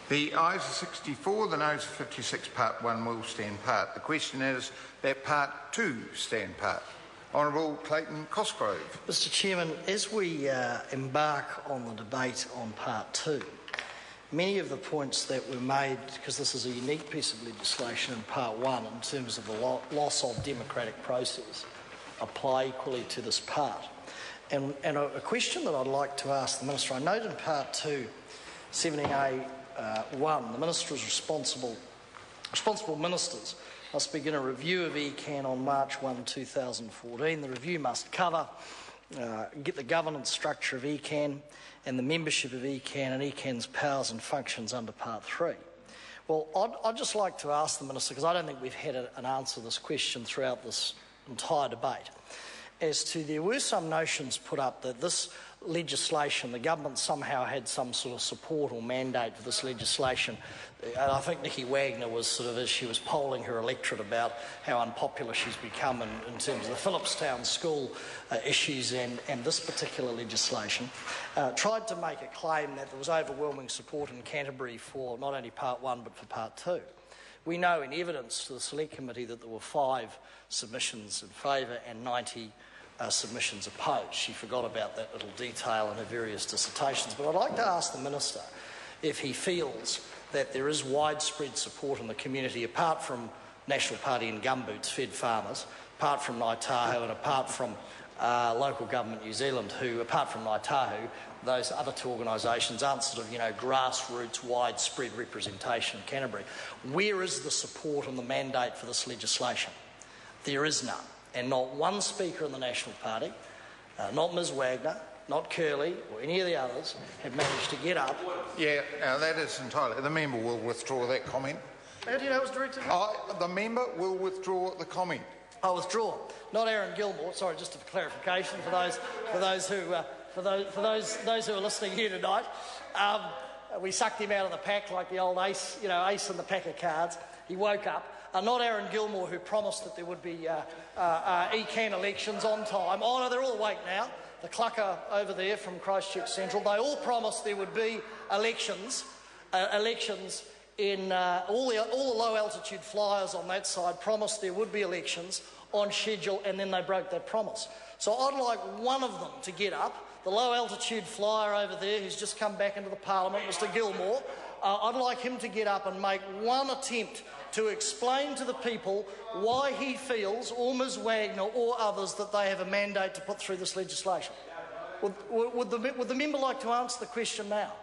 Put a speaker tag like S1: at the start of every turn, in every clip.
S1: The ayes are 64, the noes are 56. Part 1 will stand part. The question is that Part 2 stand part. Honourable Clayton Cosgrove.
S2: Mr Chairman, as we embark on the debate on Part 2, many of the points that were made, because this is a unique piece of legislation in Part 1 in terms of the loss of democratic process, apply equally to this part. And a question that I'd like to ask the Minister, I note in Part 2, 70A1, the Minister is responsible ministers must begin a review of ECAN on March 1, 2014. The review must cover, get the governance structure of ECAN and the membership of ECAN and ECAN's powers and functions under Part 3. Well, I'd just like to ask the Minister, because I don't think we've had an answer to this question throughout this entire debate, as to there were some notions put up that this legislation, the government somehow had some sort of support or mandate for this legislation. And I think Nikki Wagner was sort of, as she was polling her electorate about how unpopular she's become in terms of the Phillipstown school issues and this particular legislation, tried to make a claim that there was overwhelming support in Canterbury for not only Part 1 but for Part 2. We know in evidence to the Select Committee that there were 5 submissions in favour and 90 submissions opposed. She forgot about that little detail in her various dissertations. But I'd like to ask the Minister if he feels that there is widespread support in the community, apart from National Party and gumboots fed farmers, apart from Ngāi Tahu and apart from local government New Zealand, who, apart from Ngāi Tahu, those other 2 organisations aren't sort of, grassroots, widespread representation in Canterbury. Where is the support and the mandate for this legislation? There is none. And not one speaker in the National Party, not Ms Wagner, not Curley or any of the others, have managed to get up.
S1: Yeah, that is entirely. The member will withdraw that comment.
S2: How do you know it was directed?
S1: The member will withdraw the comment.
S2: I withdraw. Not Aaron Gilmore. Sorry, just for clarification for those who are listening here tonight. We sucked him out of the pack like the old ace, ace in the pack of cards. He woke up. Not Aaron Gilmore, who promised that there would be ECAN elections on time. Oh no, they're all awake now. The clucker over there from Christchurch Central, they all promised there would be elections in all the low-altitude flyers on that side promised there would be elections on schedule, and then they broke that promise. So I'd like one of them to get up, the low-altitude flyer over there who's just come back into the Parliament, Mr Gilmore. I'd like him to get up and make one attempt to explain to the people why he feels, or Ms Wagner or others, that they have a mandate to put through this legislation. Would the member like to answer the question now?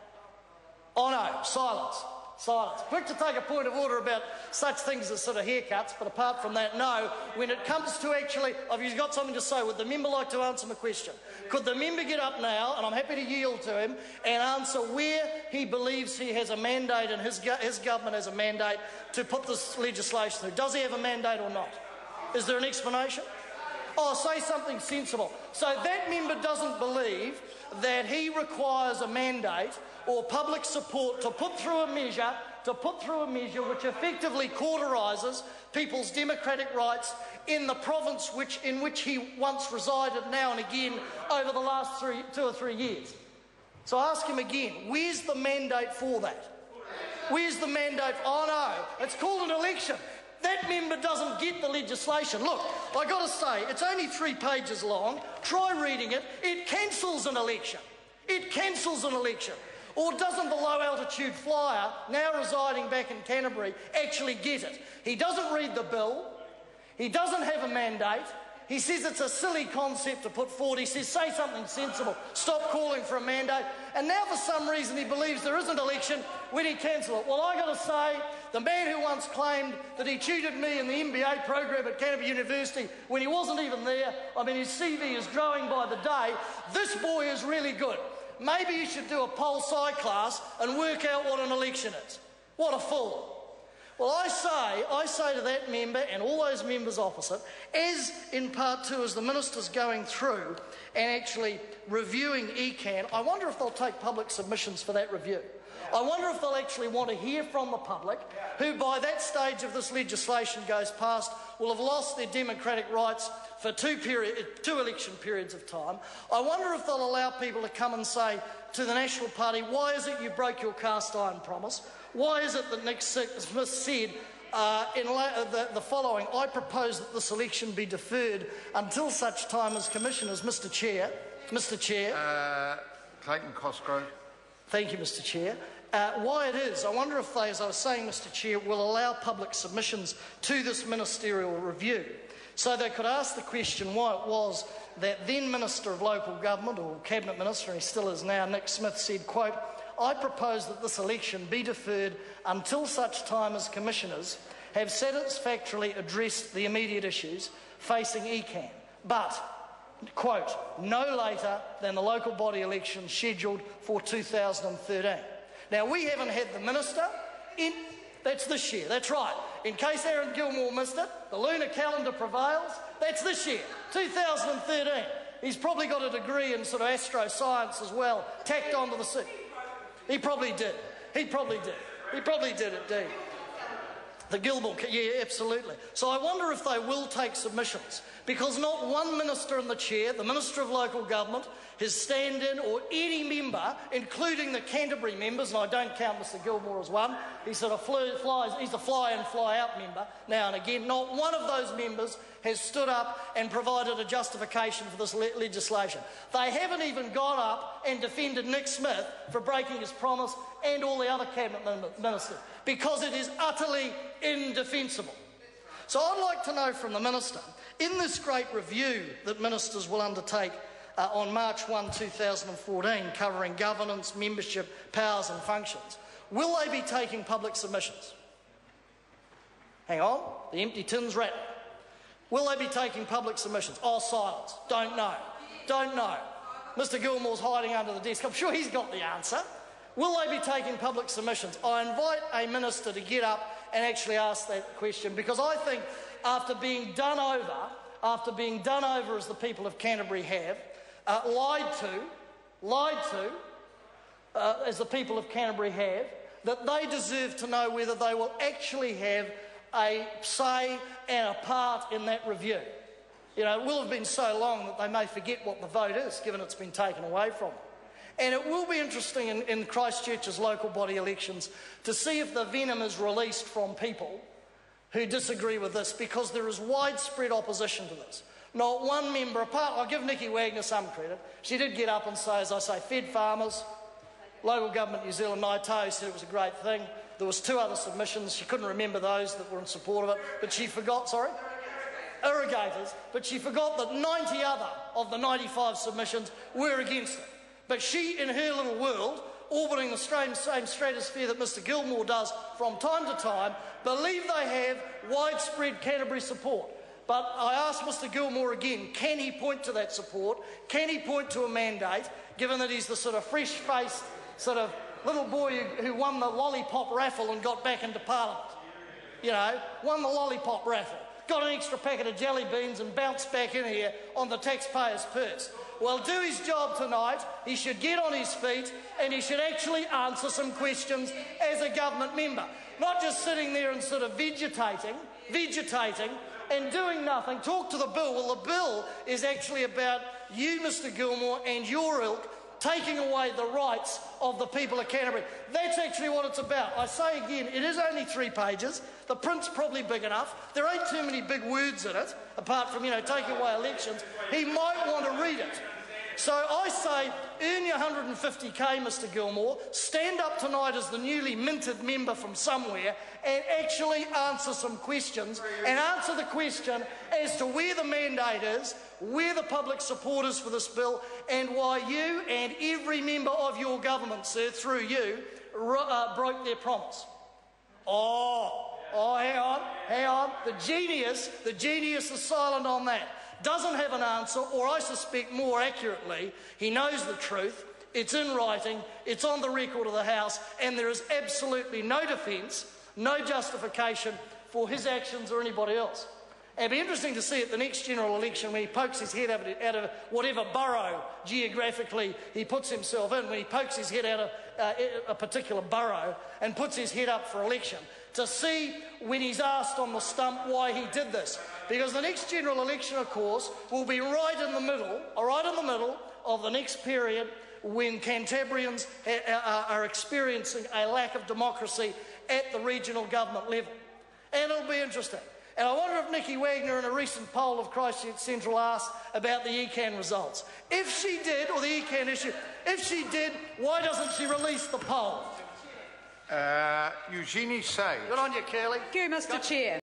S2: Oh no, silence. Silence. Quick to take a point of order about such things as sort of haircuts, but apart from that, no. When it comes to actually, if you've got something to say, would the member like to answer my question? Could the member get up now, and I'm happy to yield to him, and answer where he believes he has a mandate and his government has a mandate to put this legislation through? Does he have a mandate or not? Is there an explanation? Oh, say something sensible. So that member doesn't believe that he requires a mandate or public support to put through a measure which effectively cauterises people's democratic rights in the province in which he once resided now and again over the last 2 or 3 years. So I ask him again, where's the mandate for that? Where's the mandate? Oh no, it's called an election. That member doesn't get the legislation. Look, I've got to say, it's only 3 pages long. Try reading it. It cancels an election. It cancels an election. Or doesn't the low-altitude flyer, now residing back in Canterbury, actually get it? He doesn't read the bill. He doesn't have a mandate. He says it's a silly concept to put forward. He says, say something sensible. Stop calling for a mandate. And now for some reason he believes there is an election when he cancel it. Well, I've got to say, the man who once claimed that he tutored me in the MBA program at Canterbury University when he wasn't even there, I mean, his CV is growing by the day. This boy is really good. Maybe you should do a pol sci class and work out what an election is. What a fool. Well, I say to that member and all those members opposite, as in Part 2, as the Minister's going through and actually reviewing ECAN, I wonder if they'll take public submissions for that review. I wonder if they'll actually want to hear from the public, who by that stage of this legislation goes past will have lost their democratic rights for two election periods of time. I wonder if they'll allow people to come and say to the National Party, why is it you broke your cast iron promise? Why is it that Nick Smith said the following, I propose that this election be deferred until such time as commissioners, Mr Chair.
S1: Clayton Cosgrove.
S2: Thank you, Mr Chair. Why it is, I wonder if they, as I was saying, Mr Chair, will allow public submissions to this ministerial review so they could ask the question why it was that then Minister of Local Government, or Cabinet Minister, and he still is now, Nick Smith, said, quote, I propose that this election be deferred until such time as commissioners have satisfactorily addressed the immediate issues facing ECAN, but, quote, no later than the local body election scheduled for 2013. Now, we haven't had the minister in, that's this year, that's right. In case Aaron Gilmore missed it, the lunar calendar prevails, that's this year, 2013. He's probably got a degree in sort of astroscience as well, tacked onto the seat. He probably did. He probably did indeed. The Gilmore, yeah, absolutely. So I wonder if they will take submissions, because not one minister in the chair, the Minister of Local Government, his stand-in, or any member, including the Canterbury members, and I don't count Mr Gilmore as one, he sort of flies, he's a fly-in, fly-out member now and again, not one of those members has stood up and provided a justification for this legislation. They haven't even got up and defended Nick Smith for breaking his promise and all the other cabinet ministers, because it is utterly indefensible. So I'd like to know from the minister, in this great review that ministers will undertake on March 1, 2014, covering governance, membership, powers and functions, will they be taking public submissions? Hang on, the empty tin's rattling. Will they be taking public submissions? Oh, silence. Don't know. Don't know. Mr Gilmore's hiding under the desk. I'm sure he's got the answer. Will they be taking public submissions? I invite a minister to get up and actually ask that question, because I think after being done over as the people of Canterbury have, lied to, as the people of Canterbury have, that they deserve to know whether they will actually have a say and a part in that review. You know, it will have been so long that they may forget what the vote is, given it's been taken away from them. And it will be interesting in Christchurch's local body elections to see if the venom is released from people who disagree with this, because there is widespread opposition to this. Not one member, apart, I'll give Nikki Wagner some credit, she did get up and say, as I say, fed farmers, Local Government New Zealand, Naito said it was a great thing. There was 2 other submissions, she couldn't remember those that were in support of it, but she forgot, irrigators, but she forgot that 90 other of the 95 submissions were against it. But she, in her little world, orbiting the same stratosphere that Mr Gilmore does from time to time, believe they have widespread Canterbury support. But I ask Mr Gilmore again, can he point to that support? Can he point to a mandate, given that he's the sort of fresh-faced sort of little boy who won the lollipop raffle and got back into Parliament? You know, won the lollipop raffle, got an extra packet of jelly beans and bounced back in here on the taxpayer's purse. Well, do his job tonight. He should get on his feet and he should actually answer some questions as a government member. Not just sitting there and sort of vegetating and doing nothing. Talk to the bill. Well, the bill is actually about you, Mr Gilmore, and your ilk taking away the rights of the people of Canterbury. That's actually what it's about. I say again, it is only 3 pages. The print's probably big enough. There ain't too many big words in it, apart from, you know, taking away elections. He might want to read it. So I say, earn your 150k, Mr Gilmore, stand up tonight as the newly minted member from somewhere and actually answer some questions, and answer the question as to where the mandate is, where the public support is for this bill, and why you and every member of your government, sir, through you, broke their promise. Hang on. The genius is silent on that. Doesn't have an answer, or I suspect more accurately, he knows the truth, it's in writing, it's on the record of the House, and there is absolutely no defence, no justification for his actions or anybody else. It'd be interesting to see at the next general election, when he pokes his head out of whatever borough geographically he puts himself in, when he pokes his head out of a particular borough and puts his head up for election, to see when he's asked on the stump why he did this. Because the next general election, of course, will be right in the middle of the next period when Canterburyans are experiencing a lack of democracy at the regional government level. And it'll be interesting. And I wonder if Nikki Wagner in a recent poll of Christchurch Central asked about the ECAN results. If she did, or the ECAN issue, if she did, why doesn't she release the poll?
S1: Eugenie Sage.
S2: Good on you, Curly.
S3: Thank you, Mr. Chair.